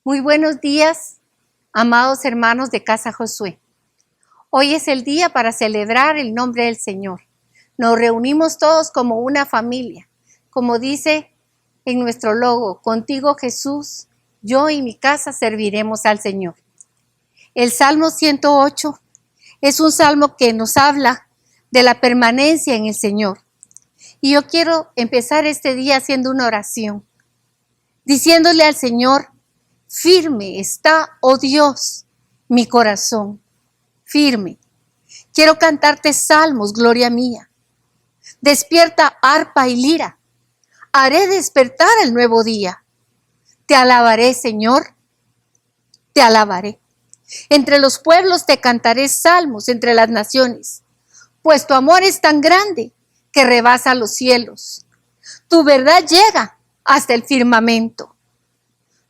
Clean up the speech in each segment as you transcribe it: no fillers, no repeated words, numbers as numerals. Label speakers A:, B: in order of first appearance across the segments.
A: Muy buenos días, amados hermanos de Casa Josué. Hoy es el día para celebrar el nombre del Señor. Nos reunimos todos como una familia, como dice en nuestro logo, contigo Jesús, yo y mi casa serviremos al Señor. El Salmo 108 es un salmo que nos habla de la permanencia en el Señor. Y yo quiero empezar este día haciendo una oración, diciéndole al Señor, firme está, oh Dios, mi corazón, firme. Quiero cantarte salmos, gloria mía. Despierta arpa y lira. Haré despertar el nuevo día. Te alabaré, Señor, te alabaré. Entre los pueblos te cantaré salmos, entre las naciones, pues tu amor es tan grande que rebasa los cielos. Tu verdad llega hasta el firmamento.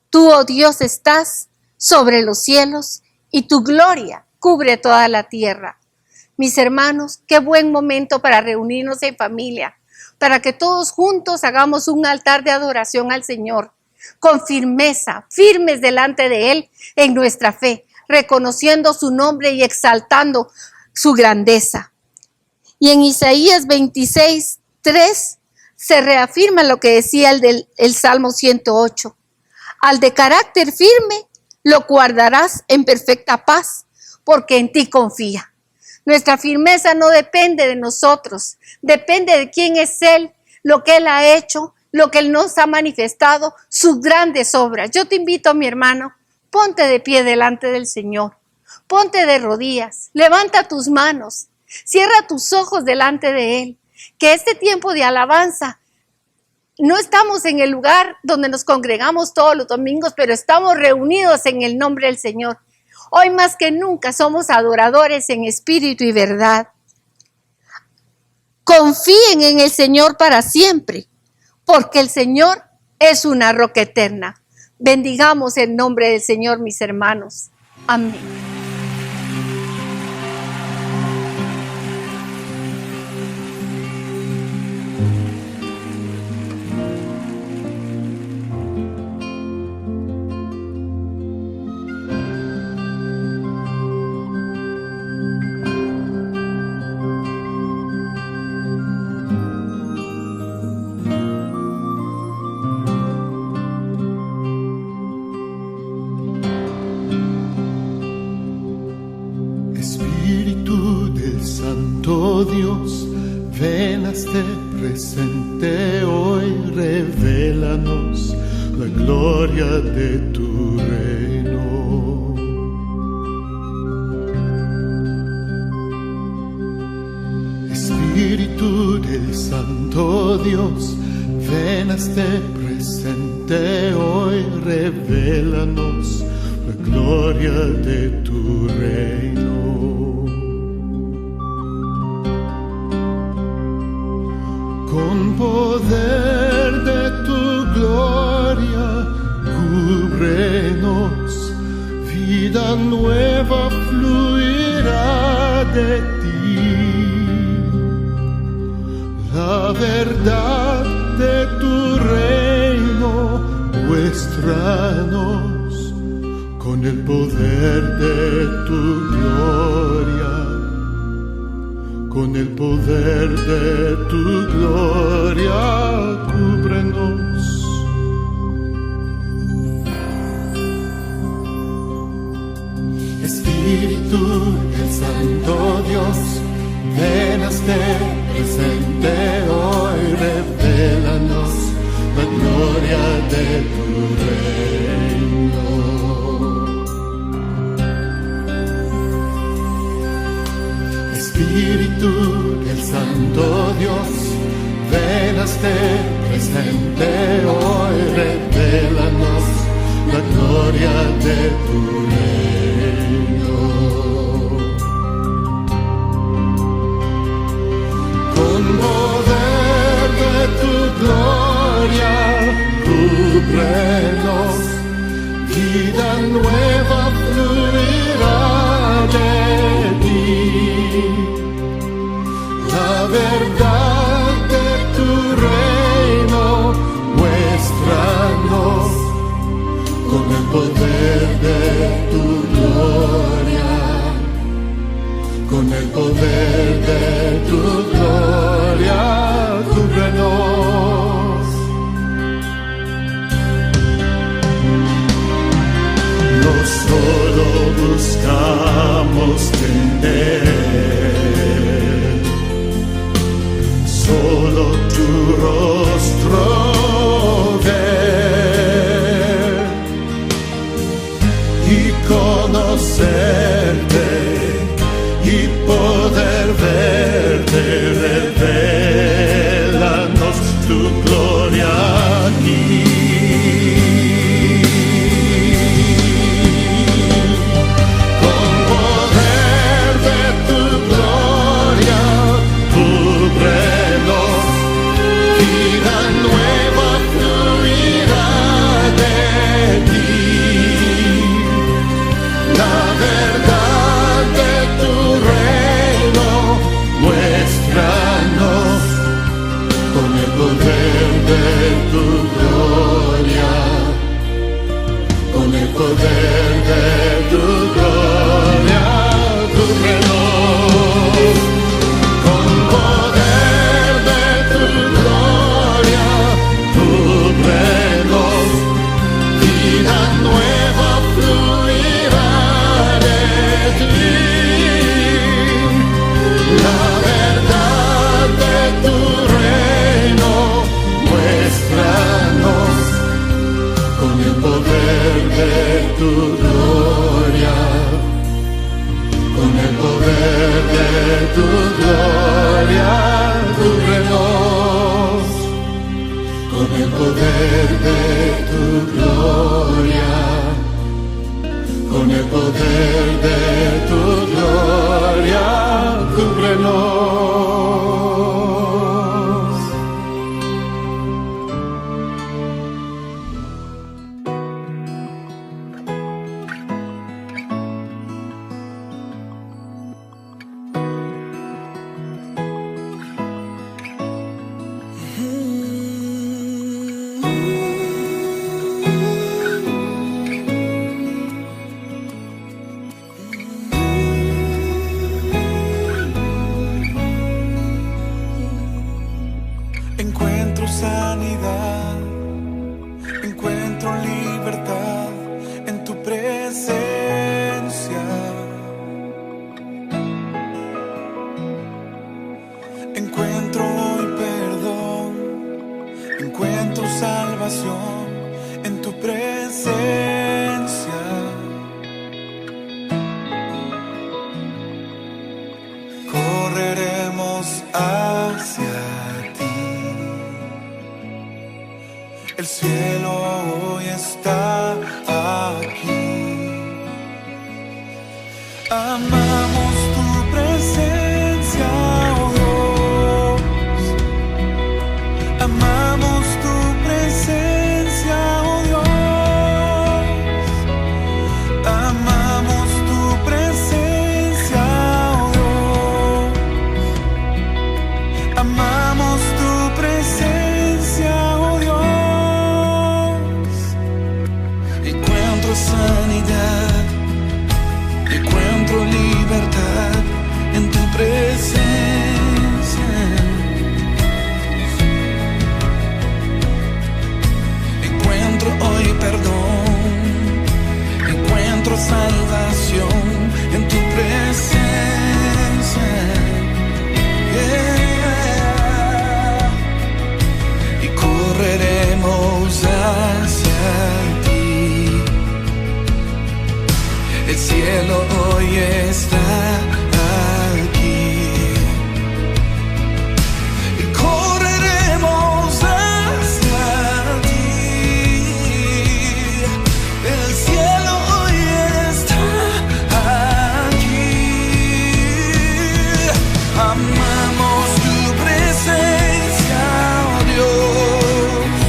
A: Tú, oh Dios, estás sobre los cielos y tu gloria cubre toda la tierra. Mis hermanos, qué buen momento para reunirnos en familia, para que todos juntos hagamos un altar de adoración al Señor, con firmeza, firmes delante de Él en nuestra fe, reconociendo su nombre y exaltando su grandeza. Y en Isaías 26:3 se reafirma lo que decía el Salmo 108. Al de carácter firme lo guardarás en perfecta paz, porque en ti confía. Nuestra firmeza no depende de nosotros, depende de quién es Él, lo que Él ha hecho, lo que Él nos ha manifestado, sus grandes obras. Yo te invito, mi hermano, ponte de pie delante del Señor, ponte de rodillas, levanta tus manos, cierra tus ojos delante de Él, que este tiempo de alabanza, no estamos en el lugar donde nos congregamos todos los domingos, pero estamos reunidos en el nombre del Señor. Hoy más que nunca somos adoradores en espíritu y verdad. Confíen en el Señor para siempre, porque el Señor es una roca eterna. Bendigamos el nombre del Señor, mis hermanos. Amén.
B: Santo Dios, ven a este presente hoy, revélanos la gloria de tu reino. Espíritu del Santo Dios, ven a este presente hoy, revélanos la gloria de tu reino. Con poder de tu gloria, cúbrenos, vida nueva fluirá de ti. La verdad de tu reino, muéstranos con el poder de tu gloria. Con el poder de tu gloria, cúbrenos. Espíritu del Santo Dios, ven a este presente hoy, revélanos la gloria de tu reino. Espíritu del Santo Dios, ven a este presente hoy, revélanos la gloria de tu reino. Con poder de tu gloria, cúbrenos, vida nueva fluirá de ti. La verdad de tu reino, muéstranos con el poder el poder de tu gloria, con el poder de tu gloria, cúbrenos.
C: Encuentro sanidad, encuentro libertad en tu presencia. Encuentro hoy perdón, encuentro salvación en tu presencia. Correremos hacia el cielo hoy está aquí. Amamos tu presencia, oh Dios. Amamos tu presencia, oh Dios. Amamos tu presencia, oh Dios. Amamos tu presencia, oh Dios. Encuentro sanidad, encuentro libertad en tu presencia. Encuentro hoy perdón, encuentro salvación en tu presencia. Yeah. Y correremos hacia el cielo hoy está aquí. Y correremos hacia ti. El cielo hoy está aquí. Amamos tu presencia, oh Dios.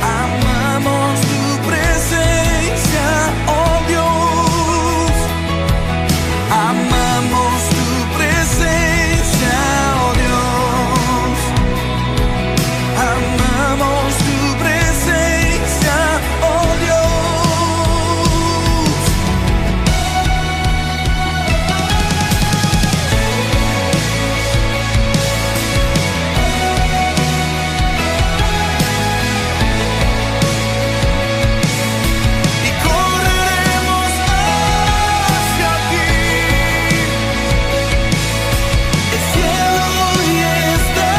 C: Amamos tu presencia, oh Dios. Amamos tu presencia, oh Dios. Amamos tu presencia, oh Dios. Y correremos hacia ti. El cielo hoy está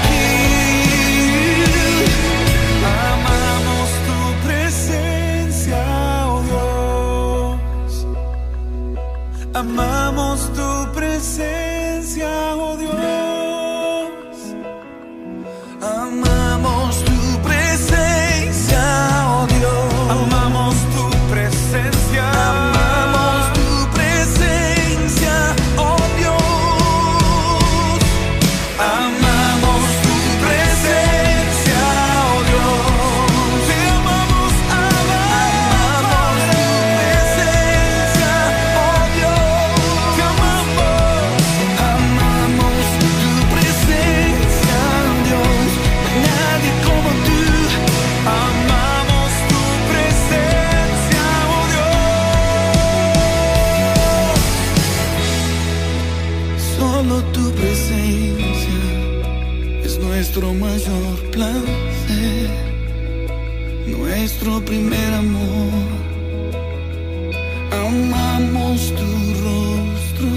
C: aquí. Amamos tu presencia, oh Dios. Amamos tu presencia, oh Dios. Amamos tu presencia, oh Dios. Amamos tu presencia. Amamos tu presencia, oh Dios. Amamos tu presencia, oh Dios. Te amamos, amamos tu presencia, oh Dios. Te amamos, amamos tu presencia, oh Dios. No hay nadie como tú. Amamos tu presencia, oh Dios. Solo tu presencia es nuestro mayor placer, nuestro primer amor. Amamos tu rostro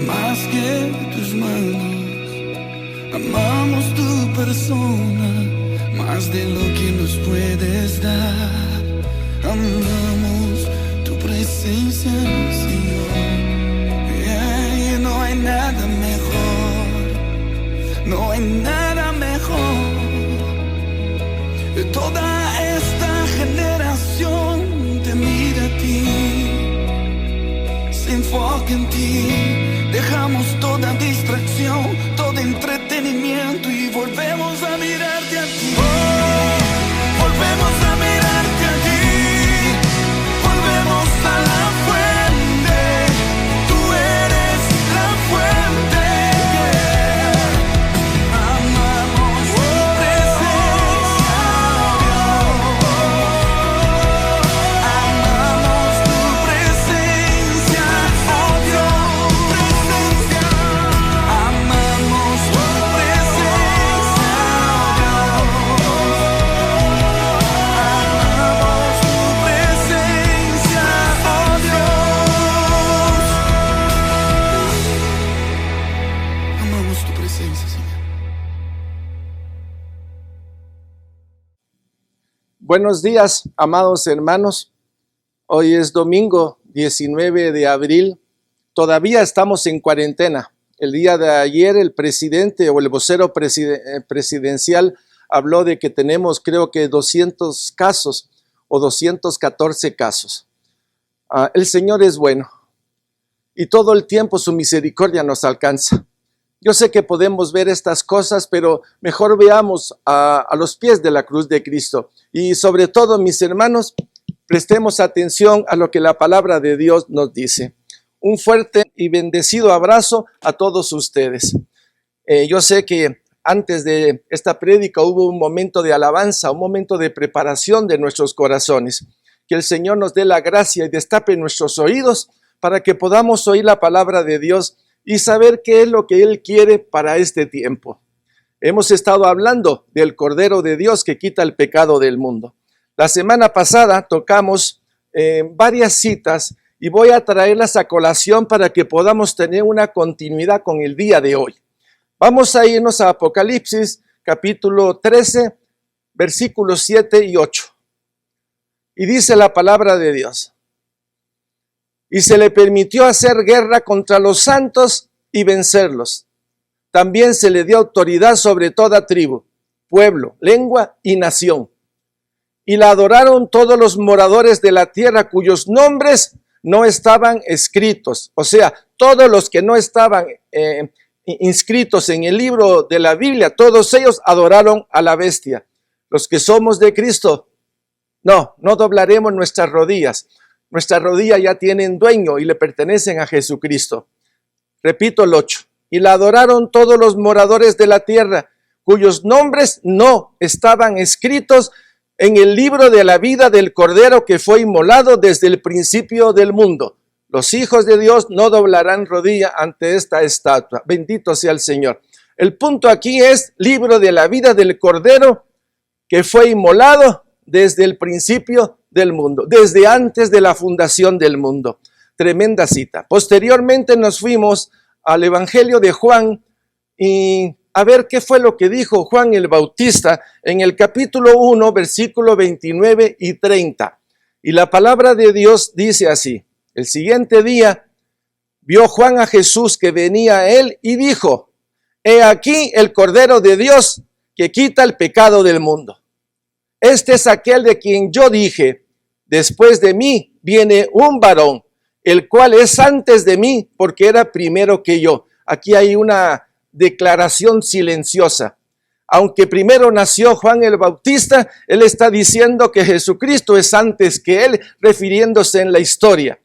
C: más que tus manos. Amamos tu persona más de lo que nos puedes dar. Amamos tu presencia, Señor. Yeah, no hay nada mejor, no hay nada mejor. de toda esta generación te mira a ti, se enfoca en ti. Dejamos toda distracción, todo entretenimiento y volvemos a mirarte a ti. Volvemos a mirarte a ti, volvemos a la fuente. Tú eres la fuente. Amamos tu presencia, amamos tu presencia, oh Dios, presencia. Amamos tu presencia, amamos tu presencia, oh Dios. Amamos tu presencia, Señor.
D: Buenos días, amados hermanos. Hoy es domingo 19 de abril. Todavía estamos en cuarentena. El día de ayer el presidente o el vocero presidencial habló de que tenemos, creo que 200 casos o 214 casos. El Señor es bueno y todo el tiempo su misericordia nos alcanza. Yo sé que podemos ver estas cosas, pero mejor veamos a los pies de la cruz de Cristo. Y sobre todo, mis hermanos, prestemos atención a lo que la palabra de Dios nos dice. Un fuerte y bendecido abrazo a todos ustedes. Yo sé que antes de esta prédica hubo un momento de alabanza, un momento de preparación de nuestros corazones. Que el Señor nos dé la gracia y destape nuestros oídos para que podamos oír la palabra de Dios y saber qué es lo que Él quiere para este tiempo. Hemos estado hablando del Cordero de Dios que quita el pecado del mundo. La semana pasada tocamos varias citas y voy a traerlas a colación para que podamos tener una continuidad con el día de hoy. Vamos a irnos a Apocalipsis capítulo 13, versículos 7 y 8. Y dice la palabra de Dios: y se le permitió hacer guerra contra los santos y vencerlos. También se le dio autoridad sobre toda tribu, pueblo, lengua y nación. Y la adoraron todos los moradores de la tierra cuyos nombres no estaban escritos. O sea, todos los que no estaban inscritos en el libro de la Biblia, todos ellos adoraron a la bestia. Los que somos de Cristo, no doblaremos nuestras rodillas. Nuestras rodillas ya tienen dueño y le pertenecen a Jesucristo. Repito el 8. Y la adoraron todos los moradores de la tierra, cuyos nombres no estaban escritos en el libro de la vida del Cordero que fue inmolado desde el principio del mundo. Los hijos de Dios no doblarán rodilla ante esta estatua. Bendito sea el Señor. El punto aquí es libro de la vida del Cordero que fue inmolado desde el principio del mundo, desde antes de la fundación del mundo. Tremenda cita. Posteriormente nos fuimos al Evangelio de Juan y a ver qué fue lo que dijo Juan el Bautista en el capítulo 1, versículo 29 y 30. Y la palabra de Dios dice así: el siguiente día vio Juan a Jesús que venía a él y dijo: he aquí el Cordero de Dios que quita el pecado del mundo. Este es aquel de quien yo dije: después de mí viene un varón, el cual es antes de mí, porque era primero que yo. Aquí hay una declaración silenciosa. Aunque primero nació Juan el Bautista, él está diciendo que Jesucristo es antes que él, refiriéndose en la historia.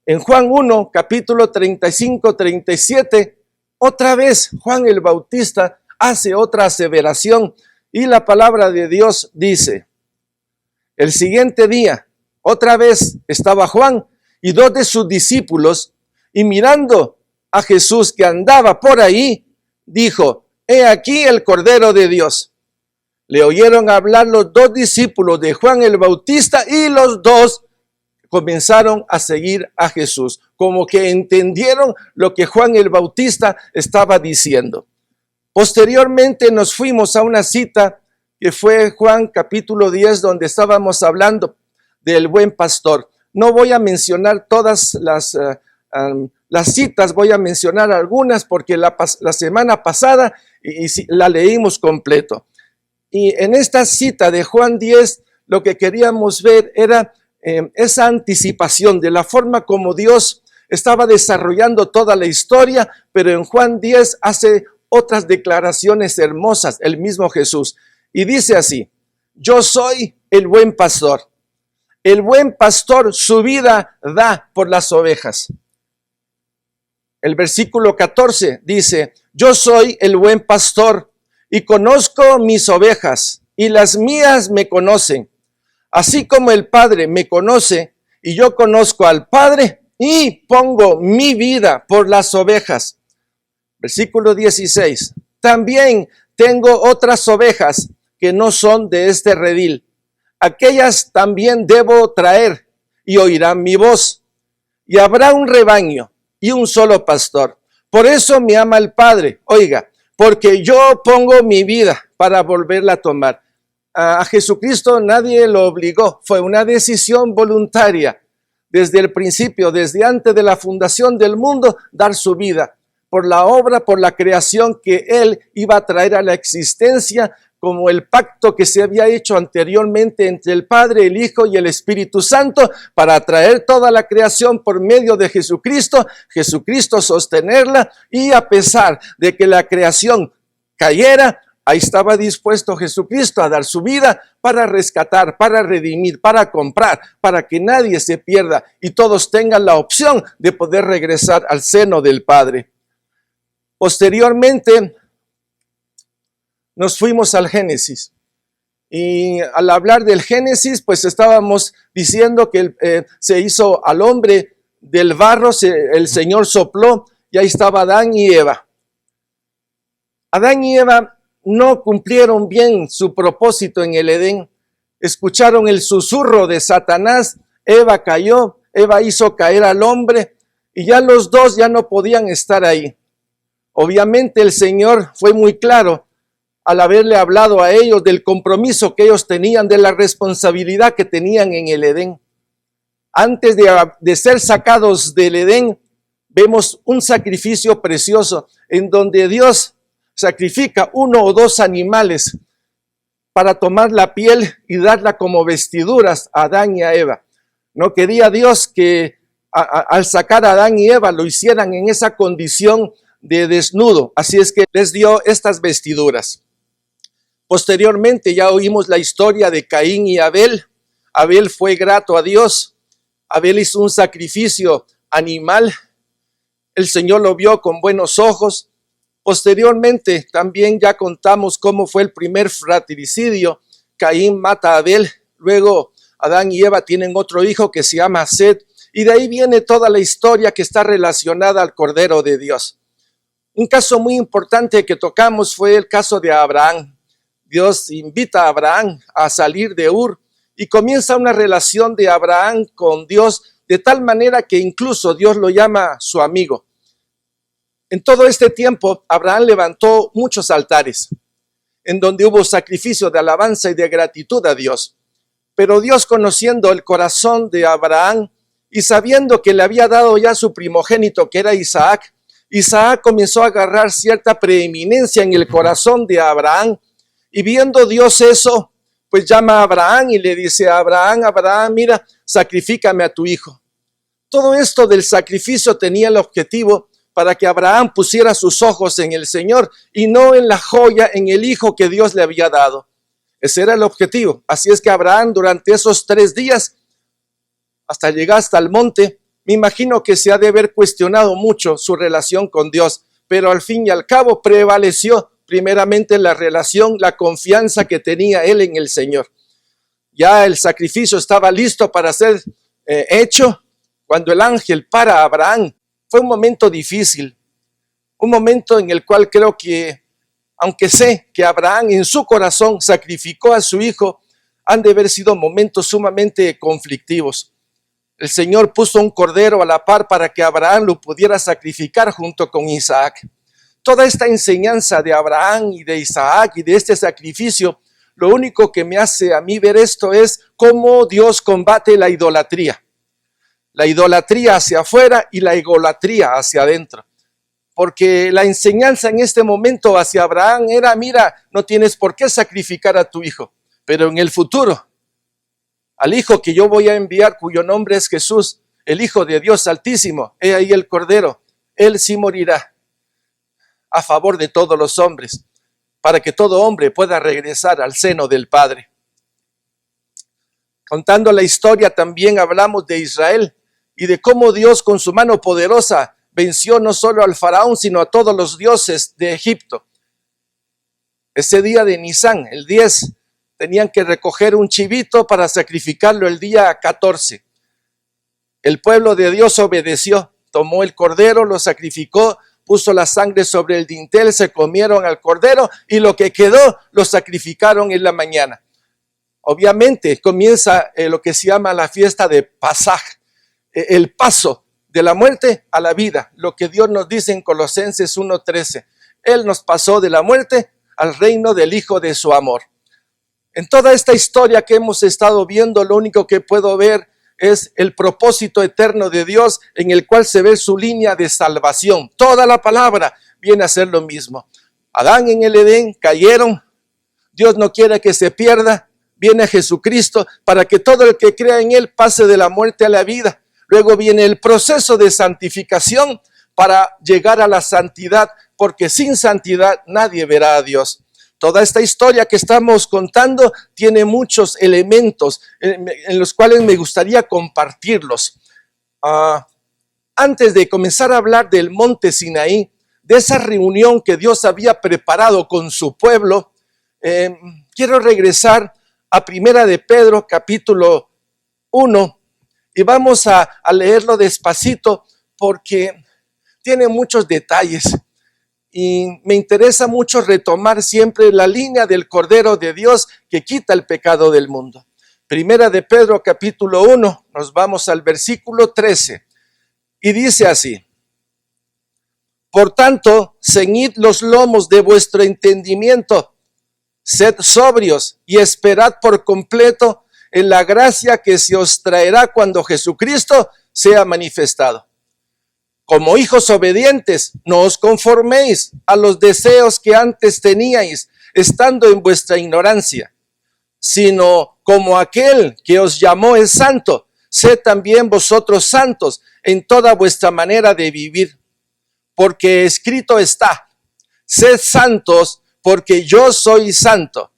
D: En Juan 1, capítulo 35-37, otra vez Juan el Bautista hace otra aseveración y la palabra de Dios dice: el siguiente día, otra vez estaba Juan y dos de sus discípulos, y mirando a Jesús que andaba por ahí, dijo: he aquí el Cordero de Dios. Le oyeron hablar los dos discípulos de Juan el Bautista y los dos comenzaron a seguir a Jesús, como que entendieron lo que Juan el Bautista estaba diciendo. Posteriormente nos fuimos a una cita que fue Juan capítulo 10, donde estábamos hablando del buen pastor. No voy a mencionar todas las citas, voy a mencionar algunas porque la semana pasada la leímos completo. Y en esta cita de Juan 10, lo que queríamos ver era esa anticipación de la forma como Dios estaba desarrollando toda la historia, pero en Juan 10 hace otras declaraciones hermosas, el mismo Jesús. Y dice así: yo soy el buen pastor. El buen pastor su vida da por las ovejas. El versículo 14 dice: yo soy el buen pastor y conozco mis ovejas y las mías me conocen. Así como el Padre me conoce y yo conozco al Padre y pongo mi vida por las ovejas. Versículo 16. También tengo otras ovejas que no son de este redil. Aquellas también debo traer y oirán mi voz. Y habrá un rebaño y un solo pastor. Por eso me ama el Padre. Oiga, porque yo pongo mi vida para volverla a tomar. A Jesucristo nadie lo obligó. Fue una decisión voluntaria. Desde el principio, desde antes de la fundación del mundo, dar su vida por la obra, por la creación que Él iba a traer a la existencia, como el pacto que se había hecho anteriormente entre el Padre, el Hijo y el Espíritu Santo, para traer toda la creación por medio de Jesucristo, Jesucristo sostenerla, y a pesar de que la creación cayera, ahí estaba dispuesto Jesucristo a dar su vida para rescatar, para redimir, para comprar, para que nadie se pierda y todos tengan la opción de poder regresar al seno del Padre. Posteriormente, nos fuimos al Génesis. Y al hablar del Génesis, pues estábamos diciendo que se hizo al hombre del barro, el Señor sopló y ahí estaba Adán y Eva. Adán y Eva no cumplieron bien su propósito en el Edén. Escucharon el susurro de Satanás, Eva cayó, Eva hizo caer al hombre y ya los dos ya no podían estar ahí. Obviamente el Señor fue muy claro al haberle hablado a ellos del compromiso que ellos tenían, de la responsabilidad que tenían en el Edén. Antes de ser sacados del Edén, vemos un sacrificio precioso en donde Dios sacrifica 1 o 2 animales para tomar la piel y darla como vestiduras a Adán y a Eva. No quería Dios que al sacar a Adán y Eva lo hicieran en esa condición de desnudo, así es que les dio estas vestiduras. Posteriormente ya oímos la historia de Caín y Abel. Abel fue grato a Dios. Abel hizo un sacrificio animal. El Señor lo vio con buenos ojos. Posteriormente también ya contamos cómo fue el primer fratricidio. Caín mata a Abel. Luego Adán y Eva tienen otro hijo que se llama Set. Y de ahí viene toda la historia que está relacionada al Cordero de Dios. Un caso muy importante que tocamos fue el caso de Abraham. Dios invita a Abraham a salir de Ur y comienza una relación de Abraham con Dios de tal manera que incluso Dios lo llama su amigo. En todo este tiempo, Abraham levantó muchos altares en donde hubo sacrificio de alabanza y de gratitud a Dios. Pero Dios, conociendo el corazón de Abraham y sabiendo que le había dado ya su primogénito, que era Isaac, Isaac comenzó a agarrar cierta preeminencia en el corazón de Abraham. Y viendo Dios eso, pues llama a Abraham y le dice a Abraham, mira, sacrifícame a tu hijo. Todo esto del sacrificio tenía el objetivo para que Abraham pusiera sus ojos en el Señor y no en la joya, en el hijo que Dios le había dado. Ese era el objetivo. Así es que Abraham durante esos 3 días, hasta llegar hasta el monte, me imagino que se ha de haber cuestionado mucho su relación con Dios, pero al fin y al cabo prevaleció primeramente la relación, la confianza que tenía él en el Señor. Ya el sacrificio estaba listo para ser hecho cuando el ángel para a Abraham. Fue un momento difícil, un momento en el cual creo que, aunque sé que Abraham en su corazón sacrificó a su hijo, han de haber sido momentos sumamente conflictivos. El Señor puso un cordero a la par para que Abraham lo pudiera sacrificar junto con Isaac. Toda esta enseñanza de Abraham y de Isaac y de este sacrificio, lo único que me hace a mí ver esto es cómo Dios combate la idolatría. La idolatría hacia afuera y la egolatría hacia adentro. porque la enseñanza en este momento hacia Abraham era, mira, no tienes por qué sacrificar a tu hijo, pero en el futuro, al hijo que yo voy a enviar, cuyo nombre es Jesús, el Hijo de Dios Altísimo, he ahí el Cordero, él sí morirá a favor de todos los hombres, para que todo hombre pueda regresar al seno del Padre. Contando la historia también hablamos de Israel y de cómo Dios con su mano poderosa venció no solo al faraón, sino a todos los dioses de Egipto. Ese día de Nisán, el 10, tenían que recoger un chivito para sacrificarlo el día 14. El pueblo de Dios obedeció, tomó el cordero, lo sacrificó, puso la sangre sobre el dintel, se comieron al cordero y lo que quedó lo sacrificaron en la mañana. Obviamente comienza lo que se llama la fiesta de Pasaj, el paso de la muerte a la vida, lo que Dios nos dice en Colosenses 1:13. Él nos pasó de la muerte al reino del Hijo de su amor. En toda esta historia que hemos estado viendo, lo único que puedo ver es el propósito eterno de Dios en el cual se ve su línea de salvación. Toda la palabra viene a ser lo mismo. Adán en el Edén cayeron, Dios no quiere que se pierda, viene Jesucristo para que todo el que crea en él pase de la muerte a la vida. Luego viene el proceso de santificación para llegar a la santidad, porque sin santidad nadie verá a Dios. Toda esta historia que estamos contando tiene muchos elementos en los cuales me gustaría compartirlos. Antes de comenzar a hablar del monte Sinaí, de esa reunión que Dios había preparado con su pueblo, quiero regresar a Primera de Pedro, capítulo 1, y vamos a leerlo despacito porque tiene muchos detalles. Y me interesa mucho retomar siempre la línea del Cordero de Dios que quita el pecado del mundo. Primera de Pedro, capítulo 1, nos vamos al versículo 13. Y dice así: por tanto, ceñid los lomos de vuestro entendimiento, sed sobrios y esperad por completo en la gracia que se os traerá cuando Jesucristo sea manifestado. Como hijos obedientes, no os conforméis a los deseos que antes teníais, estando en vuestra ignorancia, sino como aquel que os llamó es santo, sed también vosotros santos en toda vuestra manera de vivir. Porque escrito está: sed santos, porque yo soy santo.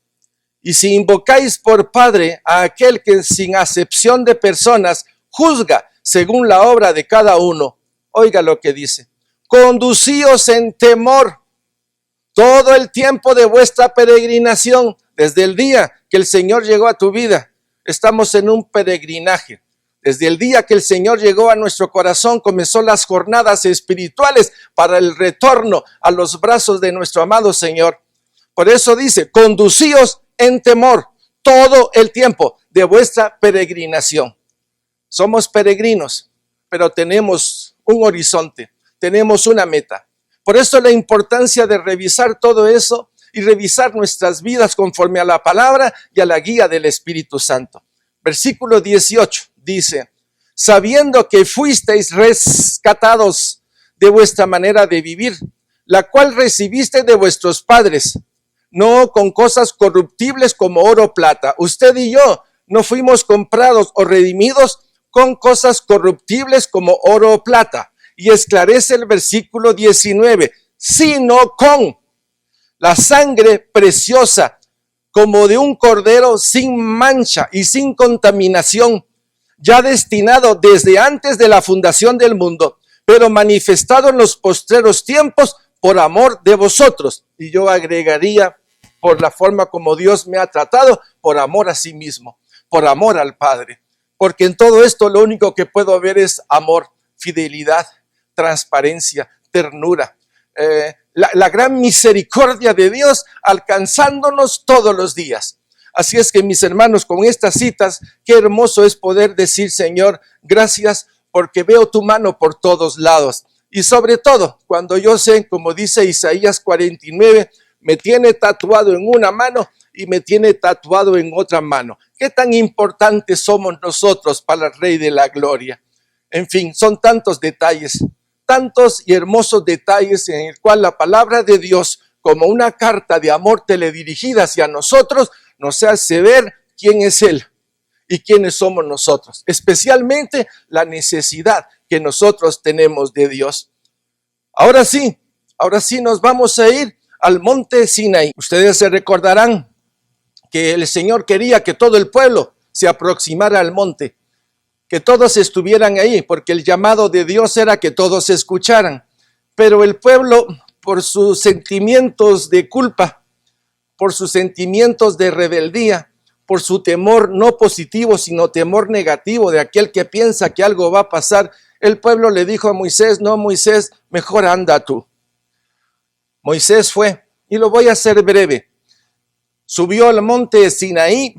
D: Y si invocáis por Padre a aquel que sin acepción de personas juzga según la obra de cada uno, oiga lo que dice: conducíos en temor todo el tiempo de vuestra peregrinación, desde el día que el Señor llegó a tu vida. Estamos en un peregrinaje. Desde el día que el Señor llegó a nuestro corazón, comenzó las jornadas espirituales para el retorno a los brazos de nuestro amado Señor. Por eso dice: conducíos en temor todo el tiempo de vuestra peregrinación. Somos peregrinos, pero tenemos un horizonte, tenemos una meta. Por eso la importancia de revisar todo eso y revisar nuestras vidas conforme a la palabra y a la guía del Espíritu Santo. Versículo 18 dice: sabiendo que fuisteis rescatados de vuestra manera de vivir, la cual recibiste de vuestros padres, no con cosas corruptibles como oro o plata. Usted y yo no fuimos comprados o redimidos con cosas corruptibles como oro o plata. Y esclarece el versículo 19, sino con la sangre preciosa como de un cordero sin mancha y sin contaminación, ya destinado desde antes de la fundación del mundo, pero manifestado en los postreros tiempos por amor de vosotros. Y yo agregaría, por la forma como Dios me ha tratado, por amor a sí mismo, por amor al Padre. Porque en todo esto lo único que puedo ver es amor, fidelidad, transparencia, ternura, la gran misericordia de Dios alcanzándonos todos los días. Así es que, mis hermanos, con estas citas, qué hermoso es poder decir: Señor, gracias porque veo tu mano por todos lados. Y sobre todo, cuando yo sé, como dice Isaías 49, me tiene tatuado en una mano y me tiene tatuado en otra mano. ¿Qué tan importantes somos nosotros para el Rey de la Gloria? En fin, son tantos detalles, tantos y hermosos detalles en el cual la palabra de Dios, como una carta de amor teledirigida hacia nosotros, nos hace ver quién es Él y quiénes somos nosotros, especialmente la necesidad que nosotros tenemos de Dios. Ahora sí nos vamos a ir al monte Sinaí. Ustedes se recordarán que el Señor quería que todo el pueblo se aproximara al monte, que todos estuvieran ahí, porque el llamado de Dios era que todos escucharan. Pero el pueblo, por sus sentimientos de culpa, por sus sentimientos de rebeldía, por su temor no positivo, sino temor negativo de aquel que piensa que algo va a pasar, el pueblo le dijo a Moisés: no, Moisés, mejor anda tú. Moisés fue, y lo voy a hacer breve. Subió al monte Sinaí,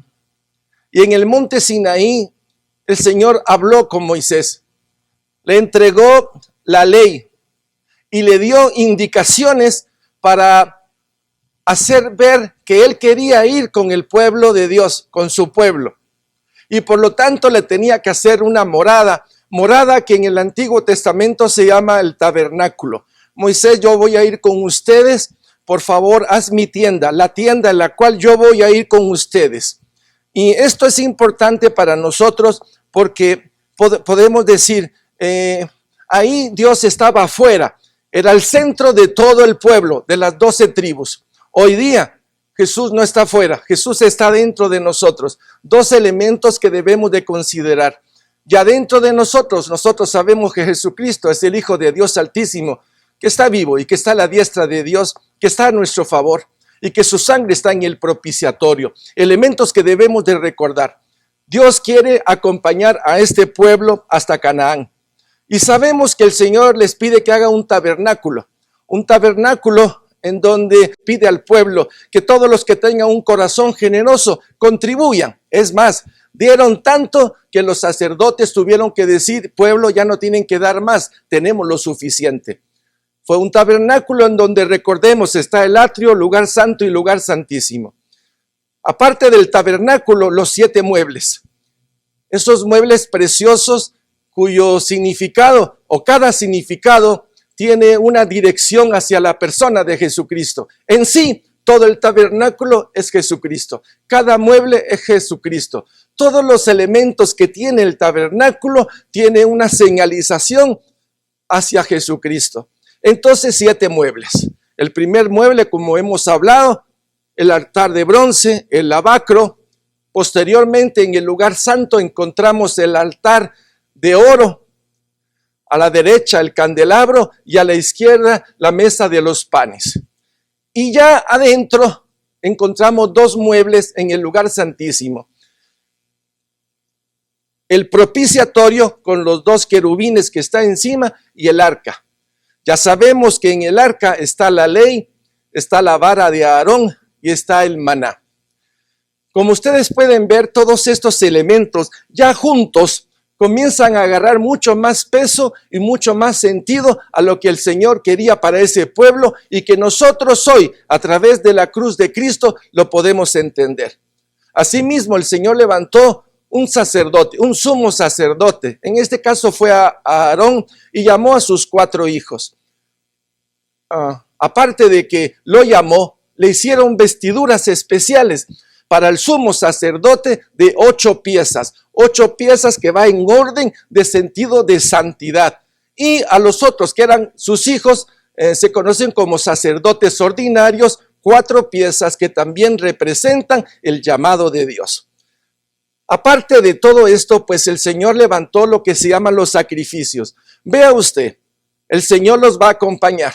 D: y en el monte Sinaí el Señor habló con Moisés, le entregó la ley y le dio indicaciones para hacer ver que él quería ir con el pueblo de Dios, con su pueblo. Y por lo tanto le tenía que hacer una morada que en el Antiguo Testamento se llama el tabernáculo. Moisés, yo voy a ir con ustedes, por favor, haz mi tienda, la tienda en la cual yo voy a ir con ustedes. Y esto es importante para nosotros porque podemos decir, ahí Dios estaba afuera, era el centro de todo el pueblo, de las 12 tribus. Hoy día Jesús no está afuera, Jesús está dentro de nosotros. Dos elementos que debemos de considerar. Ya dentro de nosotros sabemos que Jesucristo es el Hijo de Dios Altísimo, que está vivo y que está a la diestra de Dios, que está a nuestro favor y que su sangre está en el propiciatorio. Elementos que debemos de recordar. Dios quiere acompañar a este pueblo hasta Canaán. Y sabemos que el Señor les pide que haga un tabernáculo en donde pide al pueblo que todos los que tengan un corazón generoso contribuyan. Es más, dieron tanto que los sacerdotes tuvieron que decir: pueblo, ya no tienen que dar más, tenemos lo suficiente. Fue un tabernáculo en donde, recordemos, está el atrio, lugar santo y lugar santísimo. Aparte del tabernáculo, los 7 muebles. Esos muebles preciosos cuyo significado o cada significado tiene una dirección hacia la persona de Jesucristo. En sí, todo el tabernáculo es Jesucristo. Cada mueble es Jesucristo. Todos los elementos que tiene el tabernáculo tiene una señalización hacia Jesucristo. Entonces, 7 muebles. El primer mueble, como hemos hablado, el altar de bronce, el lavacro. Posteriormente, en el lugar santo encontramos el altar de oro. A la derecha el candelabro y a la izquierda la mesa de los panes. Y ya adentro encontramos 2 muebles en el lugar santísimo. El propiciatorio con los 2 querubines que está encima y el arca. Ya sabemos que en el arca está la ley, está la vara de Aarón y está el maná. Como ustedes pueden ver, todos estos elementos ya juntos comienzan a agarrar mucho más peso y mucho más sentido a lo que el Señor quería para ese pueblo y que nosotros hoy, a través de la cruz de Cristo, lo podemos entender. Asimismo, el Señor levantó un sacerdote, un sumo sacerdote. En este caso fue a Aarón y llamó a sus 4 hijos. Aparte de que lo llamó, le hicieron vestiduras especiales para el sumo sacerdote de 8 piezas. 8 piezas que va en orden de sentido de santidad. Y a los otros que eran sus hijos, se conocen como sacerdotes ordinarios, 4 piezas que también representan el llamado de Dios. Aparte de todo esto, pues el Señor levantó lo que se llaman los sacrificios. Vea usted, el Señor los va a acompañar.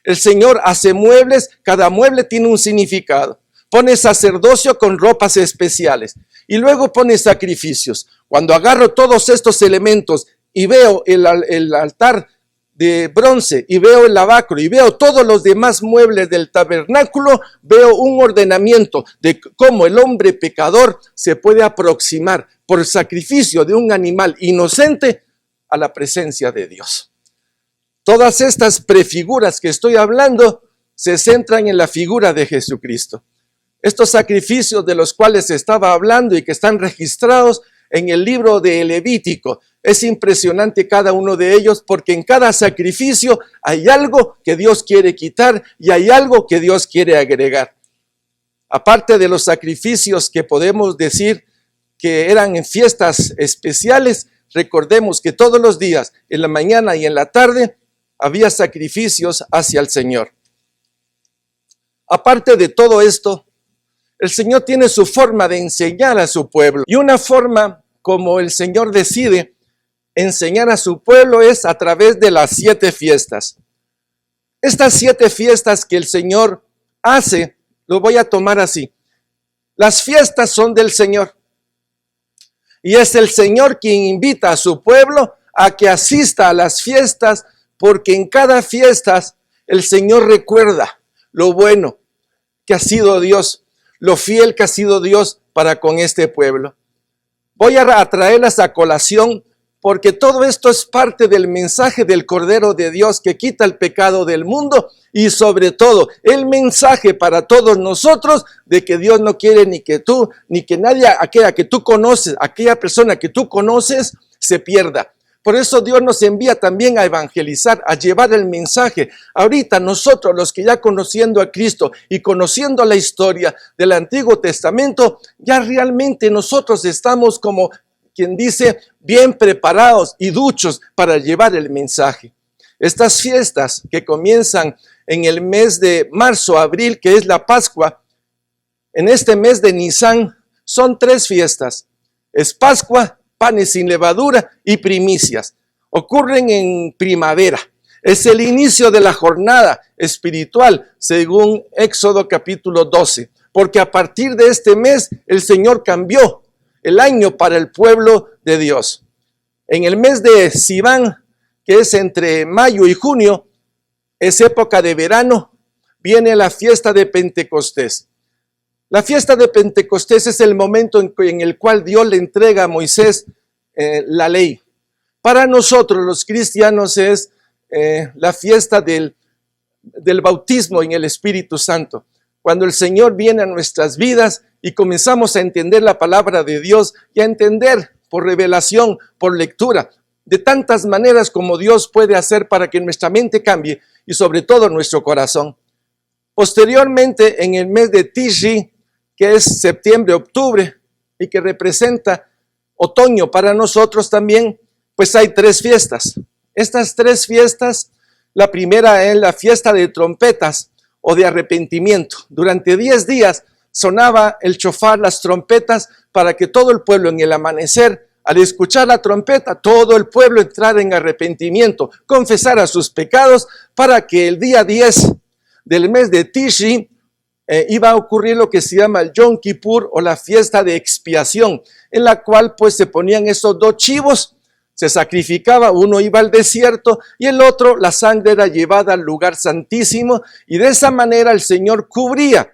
D: El Señor hace muebles, cada mueble tiene un significado. Pone sacerdocio con ropas especiales y luego pone sacrificios. Cuando agarro todos estos elementos y veo el altar de bronce y veo el lavacro y veo todos los demás muebles del tabernáculo, veo un ordenamiento de cómo el hombre pecador se puede aproximar por el sacrificio de un animal inocente a la presencia de Dios. Todas estas prefiguras que estoy hablando se centran en la figura de Jesucristo. Estos sacrificios de los cuales se estaba hablando y que están registrados en el libro de Levítico, Es impresionante cada uno de ellos porque en cada sacrificio hay algo que Dios quiere quitar y hay algo que Dios quiere agregar. Aparte de los sacrificios que podemos decir que eran en fiestas especiales, recordemos que todos los días, en la mañana y en la tarde, había sacrificios hacia el Señor. Aparte de todo esto, el Señor tiene su forma de enseñar a su pueblo. Y una forma como el Señor decide enseñar a su pueblo es a través de las 7 fiestas. Estas 7 fiestas que el Señor hace, lo voy a tomar así. Las fiestas son del Señor. Y es el Señor quien invita a su pueblo a que asista a las fiestas, porque en cada fiesta el Señor recuerda lo bueno que ha sido Dios, lo fiel que ha sido Dios para con este pueblo. Voy a traerlas a colación porque todo esto es parte del mensaje del Cordero de Dios que quita el pecado del mundo y sobre todo el mensaje para todos nosotros de que Dios no quiere ni que tú, ni que nadie, aquella que tú conoces, aquella persona que tú conoces se pierda. Por eso Dios nos envía también a evangelizar, a llevar el mensaje. Ahorita nosotros, los que ya conociendo a Cristo y conociendo la historia del Antiguo Testamento, ya realmente nosotros estamos como quien dice, bien preparados y duchos para llevar el mensaje. Estas fiestas que comienzan en el mes de marzo, abril, que es la Pascua, en este mes de Nisan, son 3 fiestas. Es Pascua, panes sin levadura y primicias. Ocurren en primavera. Es el inicio de la jornada espiritual, según Éxodo capítulo 12. Porque a partir de este mes, el Señor cambió el año para el pueblo de Dios. En el mes de Sivan, que es entre mayo y junio, es época de verano, viene la fiesta de Pentecostés. La fiesta de Pentecostés es el momento en el cual Dios le entrega a Moisés la ley. Para nosotros los cristianos es la fiesta del bautismo en el Espíritu Santo. Cuando el Señor viene a nuestras vidas y comenzamos a entender la palabra de Dios y a entender por revelación, por lectura, de tantas maneras como Dios puede hacer para que nuestra mente cambie y sobre todo nuestro corazón. Posteriormente, en el mes de Tishri, que es septiembre, octubre, y que representa otoño para nosotros también, pues hay 3 fiestas. Estas 3 fiestas, la primera es la fiesta de trompetas o de arrepentimiento. Durante 10 días sonaba el shofar, las trompetas, para que todo el pueblo en el amanecer, al escuchar la trompeta, todo el pueblo entrara en arrepentimiento, confesara sus pecados, para que el día 10 del mes de Tishri iba a ocurrir lo que se llama el Yom Kippur o la fiesta de expiación, en la cual pues se ponían esos 2 chivos, se sacrificaba, uno iba al desierto y el otro, la sangre era llevada al lugar santísimo, y de esa manera el Señor cubría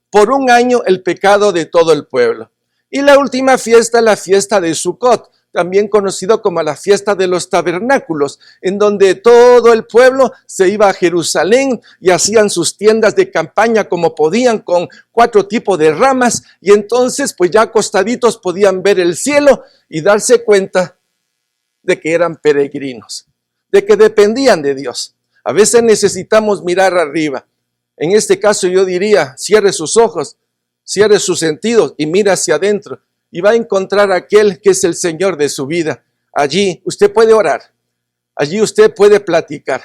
D: por un año el pecado de todo el pueblo. Y la última fiesta, la fiesta de Sukkot, también conocido como la fiesta de los tabernáculos, en donde todo el pueblo se iba a Jerusalén y hacían sus tiendas de campaña como podían, con 4 tipos de ramas, y entonces pues ya acostaditos podían ver el cielo y darse cuenta de que eran peregrinos, de que dependían de Dios. A veces necesitamos mirar arriba. En este caso yo diría, cierre sus ojos, cierre sus sentidos y mira hacia adentro y va a encontrar a aquel que es el Señor de su vida. Allí usted puede orar, allí usted puede platicar,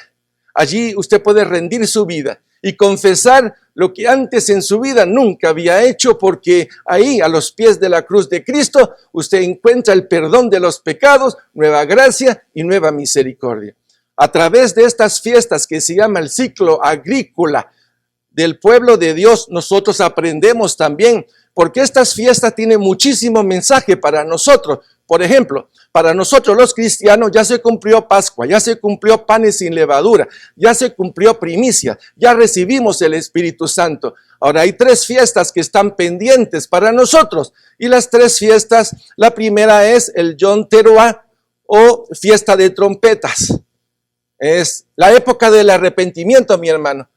D: allí usted puede rendir su vida y confesar lo que antes en su vida nunca había hecho, porque ahí a los pies de la cruz de Cristo usted encuentra el perdón de los pecados, nueva gracia y nueva misericordia. A través de estas fiestas que se llama el ciclo agrícola del pueblo de Dios, nosotros aprendemos también, porque estas fiestas tienen muchísimo mensaje para nosotros. Por ejemplo, para nosotros los cristianos ya se cumplió Pascua, ya se cumplió panes sin levadura, ya se cumplió primicia, ya recibimos el Espíritu Santo. Ahora hay 3 fiestas que están pendientes para nosotros, y las 3 fiestas, la primera es el Yom Teruah o fiesta de trompetas. Es la época del arrepentimiento, mi hermano.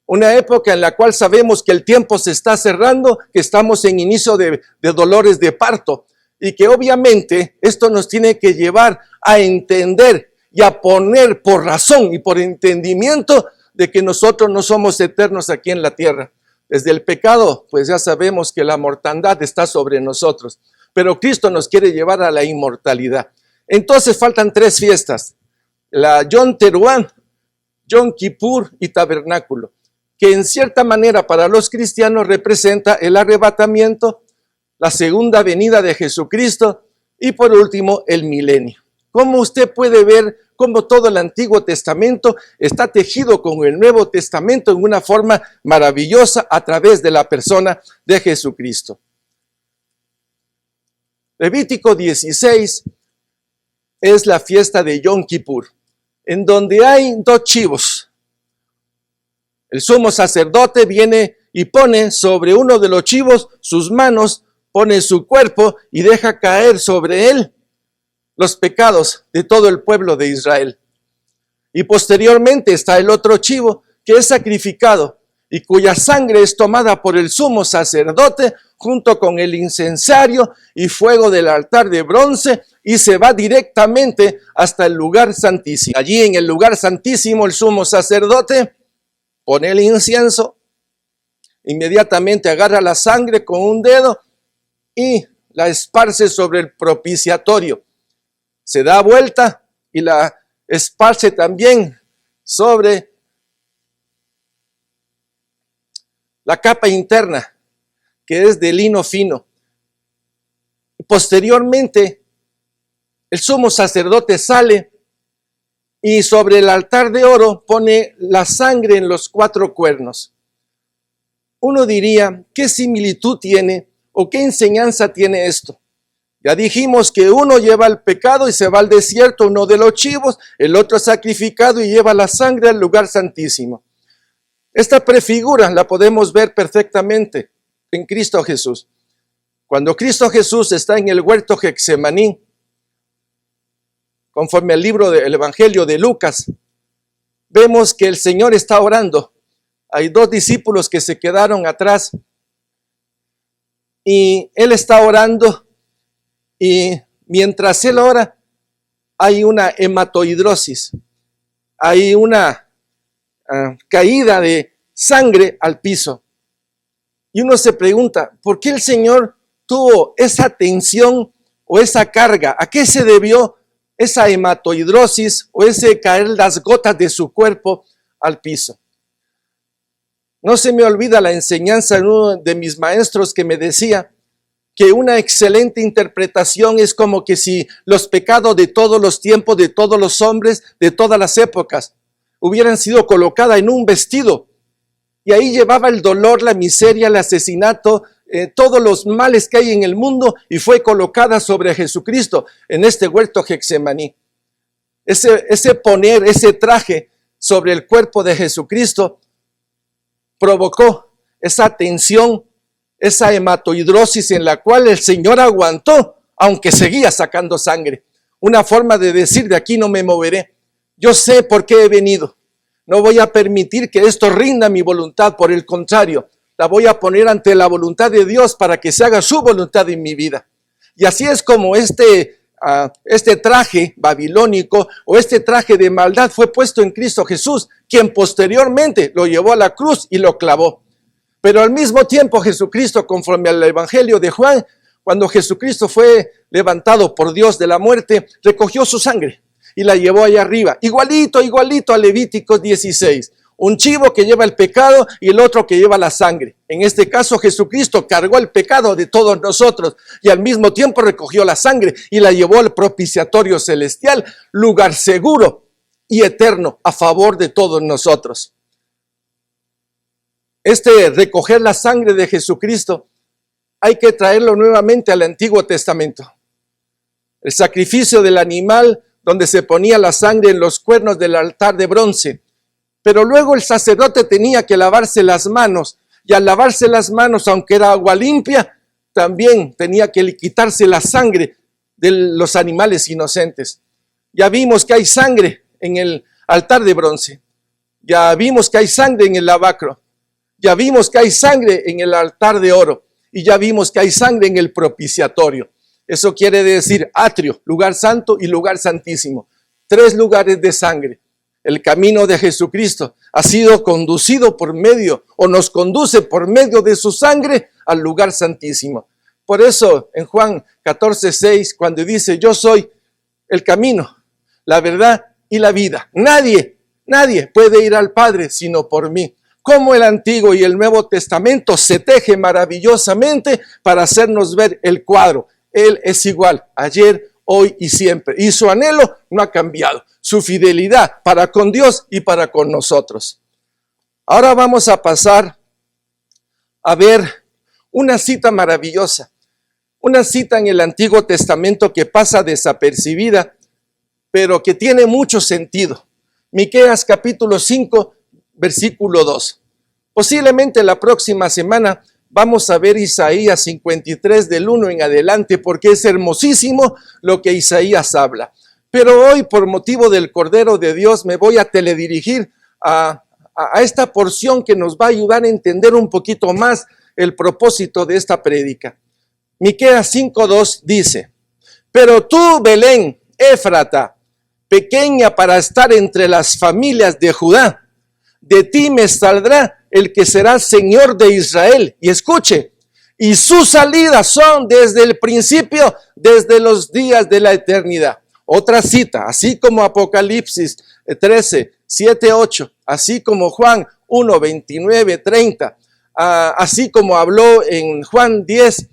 D: Una época en la cual sabemos que el tiempo se está cerrando, que estamos en inicio de dolores de parto. y que obviamente esto nos tiene que llevar a entender y a poner por razón y por entendimiento de que nosotros no somos eternos aquí en la tierra. Desde el pecado, pues ya sabemos que la mortandad está sobre nosotros, pero Cristo nos quiere llevar a la inmortalidad. Entonces faltan 3 fiestas, la Yom Teruah, Yom Kippur y Tabernáculo, que en cierta manera para los cristianos representa el arrebatamiento, la segunda venida de Jesucristo y por último el milenio. Como usted puede ver cómo todo el Antiguo Testamento está tejido con el Nuevo Testamento en una forma maravillosa a través de la persona de Jesucristo. Levítico 16 es la fiesta de Yom Kippur, en donde hay 2 chivos. El sumo sacerdote viene y pone sobre uno de los chivos sus manos, pone su cuerpo y deja caer sobre él los pecados de todo el pueblo de Israel. Y posteriormente está el otro chivo que es sacrificado y cuya sangre es tomada por el sumo sacerdote junto con el incensario y fuego del altar de bronce y se va directamente hasta el lugar santísimo. Allí en el lugar santísimo el sumo sacerdote pone el incienso, inmediatamente agarra la sangre con un dedo y la esparce sobre el propiciatorio. Se da vuelta y la esparce también sobre la capa interna, que es de lino fino. Posteriormente, el sumo sacerdote sale y sobre el altar de oro pone la sangre en los 4 cuernos. Uno diría, ¿qué similitud tiene o qué enseñanza tiene esto? Ya dijimos que uno lleva el pecado y se va al desierto, uno de los chivos, el otro es sacrificado y lleva la sangre al lugar santísimo. Esta prefigura la podemos ver perfectamente en Cristo Jesús. Cuando Cristo Jesús está en el huerto Getsemaní, conforme al libro del Evangelio de Lucas, vemos que el Señor está orando. Hay 2 discípulos que se quedaron atrás y Él está orando. Y mientras él ora, hay una hematoidrosis, hay una caída de sangre al piso. Y uno se pregunta, ¿por qué el Señor tuvo esa tensión o esa carga? ¿A qué se debió esa hematoidrosis o ese caer las gotas de su cuerpo al piso? No se me olvida la enseñanza de uno de mis maestros que me decía que una excelente interpretación es como que si los pecados de todos los tiempos, de todos los hombres, de todas las épocas, hubieran sido colocadas en un vestido. Y ahí llevaba el dolor, la miseria, el asesinato, todos los males que hay en el mundo y fue colocada sobre Jesucristo en este huerto Getsemaní. Ese poner, ese traje sobre el cuerpo de Jesucristo provocó esa tensión, esa hematoidrosis en la cual el Señor aguantó, aunque seguía sacando sangre. Una forma de decir, de aquí no me moveré. Yo sé por qué he venido. No voy a permitir que esto rinda mi voluntad, por el contrario, la voy a poner ante la voluntad de Dios para que se haga su voluntad en mi vida. Y así es como este traje babilónico o este traje de maldad fue puesto en Cristo Jesús, quien posteriormente lo llevó a la cruz y lo clavó. Pero al mismo tiempo Jesucristo, conforme al Evangelio de Juan, cuando Jesucristo fue levantado por Dios de la muerte, recogió su sangre y la llevó allá arriba, igualito a Levítico 16. Un chivo que lleva el pecado y el otro que lleva la sangre. En este caso Jesucristo cargó el pecado de todos nosotros y al mismo tiempo recogió la sangre y la llevó al propiciatorio celestial, lugar seguro y eterno a favor de todos nosotros. Recoger la sangre de Jesucristo hay que traerlo nuevamente al Antiguo Testamento. El sacrificio del animal donde se ponía la sangre en los cuernos del altar de bronce. Pero luego el sacerdote tenía que lavarse las manos y al lavarse las manos, aunque era agua limpia, también tenía que quitarse la sangre de los animales inocentes. Ya vimos que hay sangre en el altar de bronce. Ya vimos que hay sangre en el lavacro. Ya vimos que hay sangre en el altar de oro y ya vimos que hay sangre en el propiciatorio. Eso quiere decir atrio, lugar santo y lugar santísimo. 3 lugares de sangre. El camino de Jesucristo ha sido conducido por medio, o nos conduce por medio de su sangre al lugar santísimo. Por eso en Juan 14:6, cuando dice, yo soy el camino, la verdad y la vida. Nadie puede ir al Padre sino por mí. Como el Antiguo y el Nuevo Testamento se teje maravillosamente para hacernos ver el cuadro. Él es igual ayer, hoy y siempre. Y su anhelo no ha cambiado. Su fidelidad para con Dios y para con nosotros. Ahora vamos a pasar a ver una cita maravillosa. Una cita en el Antiguo Testamento que pasa desapercibida, pero que tiene mucho sentido. Miqueas capítulo 5, versículo 2. Posiblemente la próxima semana vamos a ver Isaías 53 del 1 en adelante, porque es hermosísimo lo que Isaías habla. Pero hoy, por motivo del Cordero de Dios, me voy a teledirigir a esta porción que nos va a ayudar a entender un poquito más el propósito de esta prédica. Miqueas 5:2 dice, pero tú, Belén, Éfrata, pequeña para estar entre las familias de Judá, de ti me saldrá el que será Señor de Israel. Y escuche, y sus salidas son desde el principio, desde los días de la eternidad. Otra cita, así como Apocalipsis 13, 7, 8, así como Juan 1, 29, 30, así como habló en Juan 10,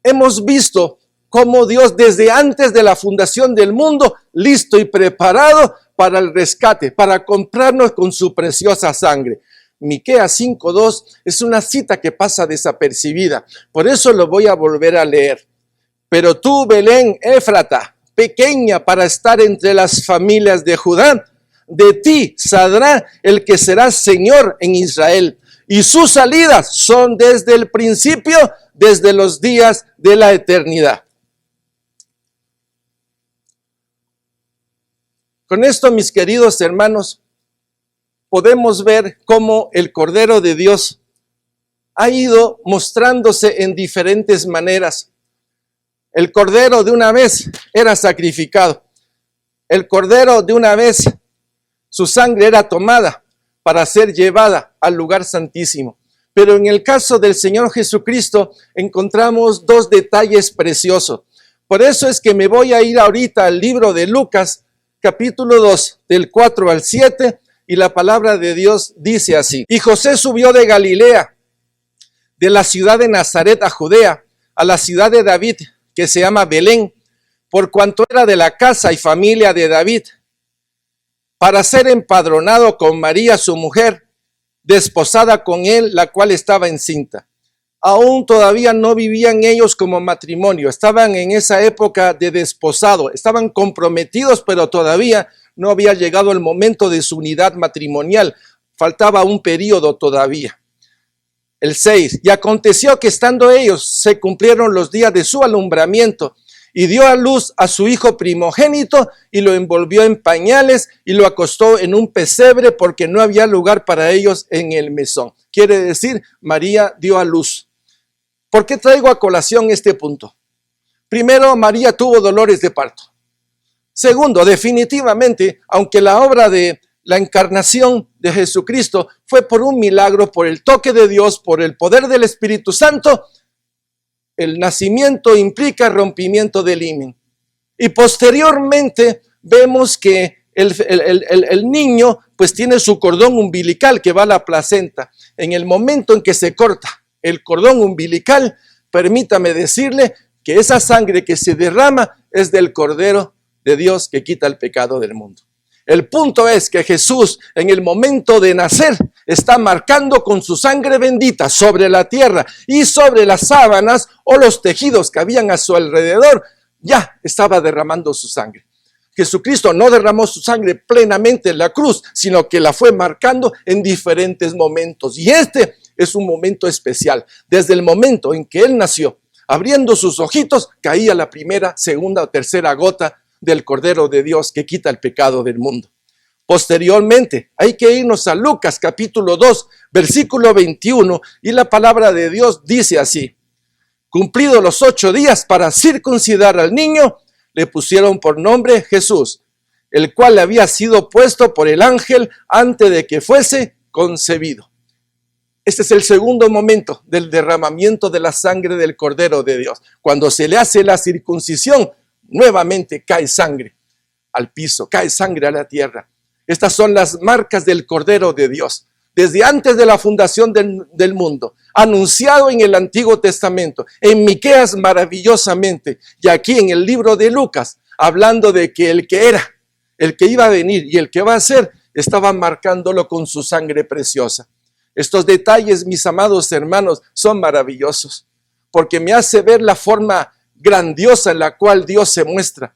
D: hemos visto cómo Dios desde antes de la fundación del mundo, listo y preparado para el rescate, para comprarnos con su preciosa sangre. Miqueas 5:2 es una cita que pasa desapercibida, por eso lo voy a volver a leer. Pero tú, Belén, Éfrata, pequeña para estar entre las familias de Judá, de ti saldrá el que será Señor en Israel, y sus salidas son desde el principio, desde los días de la eternidad. Con esto, mis queridos hermanos, podemos ver cómo el Cordero de Dios ha ido mostrándose en diferentes maneras. El Cordero de una vez era sacrificado. El Cordero de una vez, su sangre era tomada para ser llevada al lugar santísimo. Pero en el caso del Señor Jesucristo encontramos 2 detalles preciosos. Por eso es que me voy a ir ahorita al libro de Lucas, capítulo 2, del 4 al 7, y la palabra de Dios dice así. Y José subió de Galilea, de la ciudad de Nazaret a Judea, a la ciudad de David, que se llama Belén, por cuanto era de la casa y familia de David, para ser empadronado con María su mujer, desposada con él, la cual estaba encinta. Aún todavía no vivían ellos como matrimonio, estaban en esa época de desposado, estaban comprometidos, pero todavía no había llegado el momento de su unidad matrimonial, faltaba un periodo todavía. El 6, y aconteció que estando ellos se cumplieron los días de su alumbramiento, y dio a luz a su hijo primogénito, y lo envolvió en pañales, y lo acostó en un pesebre, porque no había lugar para ellos en el mesón. Quiere decir, María dio a luz. ¿Por qué traigo a colación este punto? Primero, María tuvo dolores de parto. Segundo, definitivamente, aunque la obra de la encarnación de Jesucristo fue por un milagro, por el toque de Dios, por el poder del Espíritu Santo, el nacimiento implica rompimiento del himen. Y posteriormente vemos que el niño pues tiene su cordón umbilical que va a la placenta. En el momento en que se corta el cordón umbilical, permítame decirle que esa sangre que se derrama es del Cordero de Dios que quita el pecado del mundo. El punto es que Jesús en el momento de nacer está marcando con su sangre bendita sobre la tierra y sobre las sábanas o los tejidos que habían a su alrededor, ya estaba derramando su sangre. Jesucristo no derramó su sangre plenamente en la cruz, sino que la fue marcando en diferentes momentos. Y este es un momento especial. Desde el momento en que Él nació, abriendo sus ojitos, caía la primera, segunda o tercera gota del Cordero de Dios que quita el pecado del mundo. Posteriormente, hay que irnos a Lucas capítulo 2, versículo 21, y la palabra de Dios dice así. Cumplidos los 8 días para circuncidar al niño, le pusieron por nombre Jesús, el cual le había sido puesto por el ángel antes de que fuese concebido. Este es el segundo momento del derramamiento de la sangre del Cordero de Dios. Cuando se le hace la circuncisión, nuevamente cae sangre al piso, cae sangre a la tierra. Estas son las marcas del Cordero de Dios. Desde antes de la fundación del mundo, anunciado en el Antiguo Testamento, en Miqueas maravillosamente, y aquí en el libro de Lucas, hablando de que el que era, el que iba a venir y el que va a ser, estaba marcándolo con su sangre preciosa. Estos detalles, mis amados hermanos, son maravillosos, porque me hace ver la forma grandiosa en la cual Dios se muestra,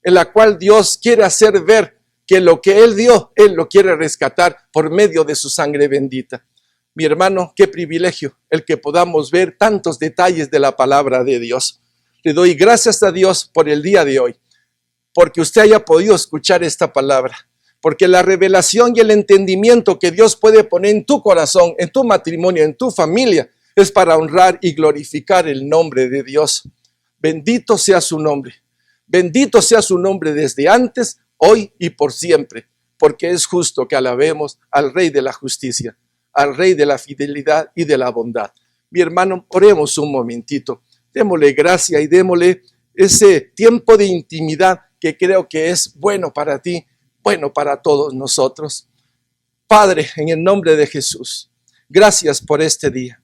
D: en la cual Dios quiere hacer ver que lo que Él dio, Él lo quiere rescatar por medio de su sangre bendita. Mi hermano, qué privilegio el que podamos ver tantos detalles de la palabra de Dios. Le doy gracias a Dios por el día de hoy, porque usted haya podido escuchar esta palabra, porque la revelación y el entendimiento que Dios puede poner en tu corazón, en tu matrimonio, en tu familia, es para honrar y glorificar el nombre de Dios. Bendito sea su nombre. Bendito sea su nombre desde antes, hoy y por siempre, porque es justo que alabemos al Rey de la justicia, al Rey de la fidelidad y de la bondad. Mi hermano, oremos un momentito. Démosle gracia y démosle ese tiempo de intimidad que creo que es bueno para ti, bueno para todos nosotros. Padre, en el nombre de Jesús, gracias por este día.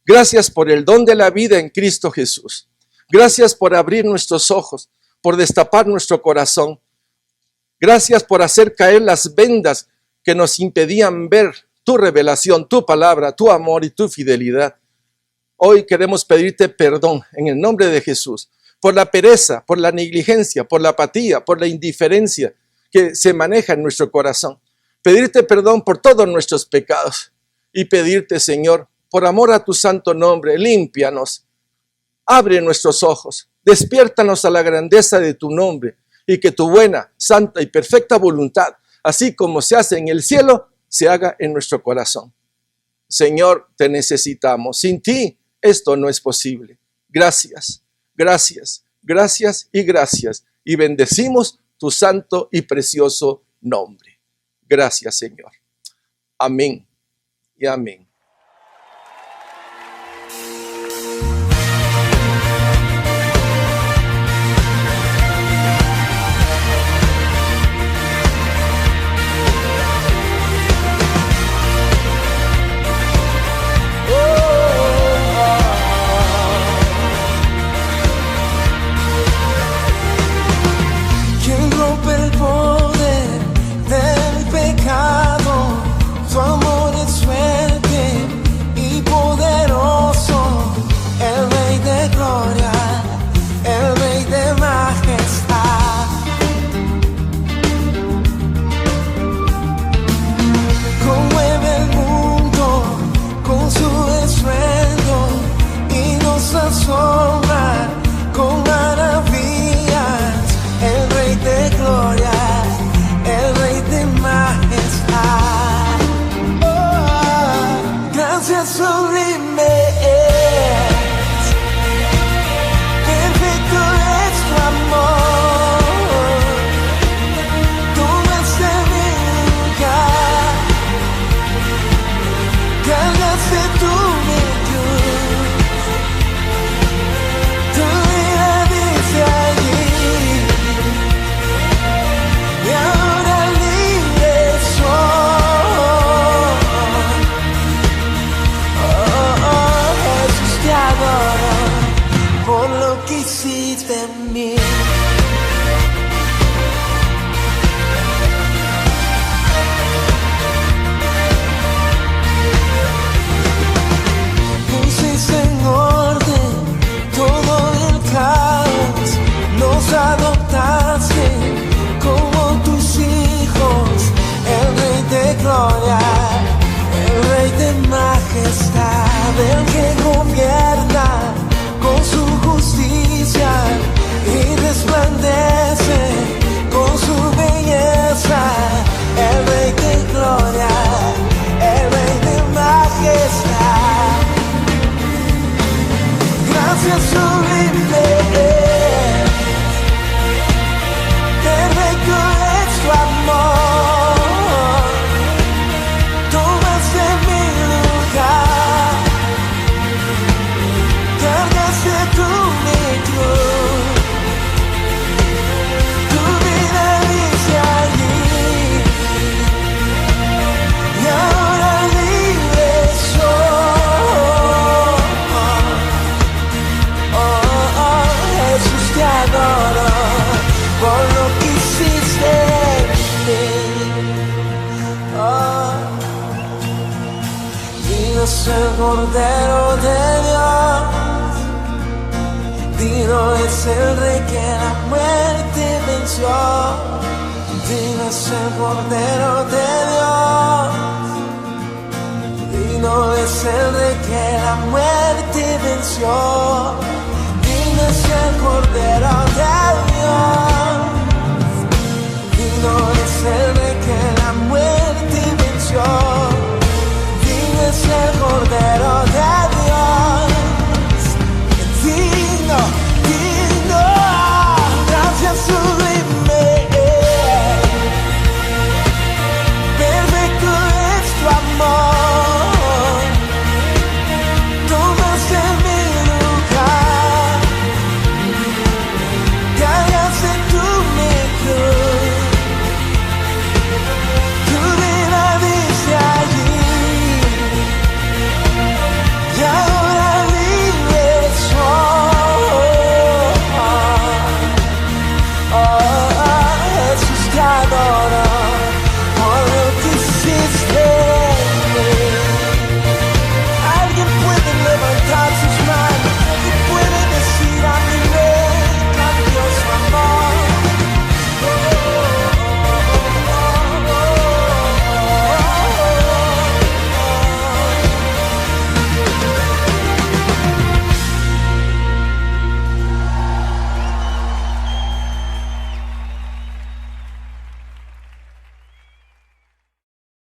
D: Gracias por el don de la vida en Cristo Jesús. Gracias por abrir nuestros ojos, por destapar nuestro corazón. Gracias por hacer caer las vendas que nos impedían ver tu revelación, tu palabra, tu amor y tu fidelidad. Hoy queremos pedirte perdón en el nombre de Jesús por la pereza, por la negligencia, por la apatía, por la indiferencia que se maneja en nuestro corazón. Pedirte perdón por todos nuestros pecados y pedirte, Señor, por amor a tu santo nombre, límpianos, abre nuestros ojos, despiértanos a la grandeza de tu nombre y que tu buena, santa y perfecta voluntad, así como se hace en el cielo, se haga en nuestro corazón. Señor, te necesitamos. Sin ti esto no es posible. Gracias, gracias, gracias y gracias. Y bendecimos tu santo y precioso nombre. Gracias, Señor. Amén y amén.
C: Quien rompe el poder del pecado, su amor es fuerte y poderoso, el Rey de gloria, el Rey de majestad. Conmueve el mundo con su estruendo y nos asombra con maravillas. El Rey de gloria, el Rey de majestad. Oh, gracias sublime es, perfecto es tu amor, tu misericordia, cargaste tu virtud, tu vida dice allí. Y ahora libre soy. Oh, Jesús, te adoro por lo que hiciste en mí. Pusiste en orden todo el caos, nos adoptaste como tus hijos, el Rey de gloria, el Rey de majestad, el que gobierna con su justicia y resplandece con su belleza, el Rey de gloria, el Rey de majestad. Gracias gracia sublime. Perfecto es tu amor, tomaste mi lugar, cargaste tú mi cruz, tu vida dice allí, y ahora libre soy. Jesús, te adoro por lo que hiciste en mí. Dios el Cordero de Dios, digno es el Rey que la muerte venció. Digno es el Cordero de Dios, digno es el Rey que la muerte venció.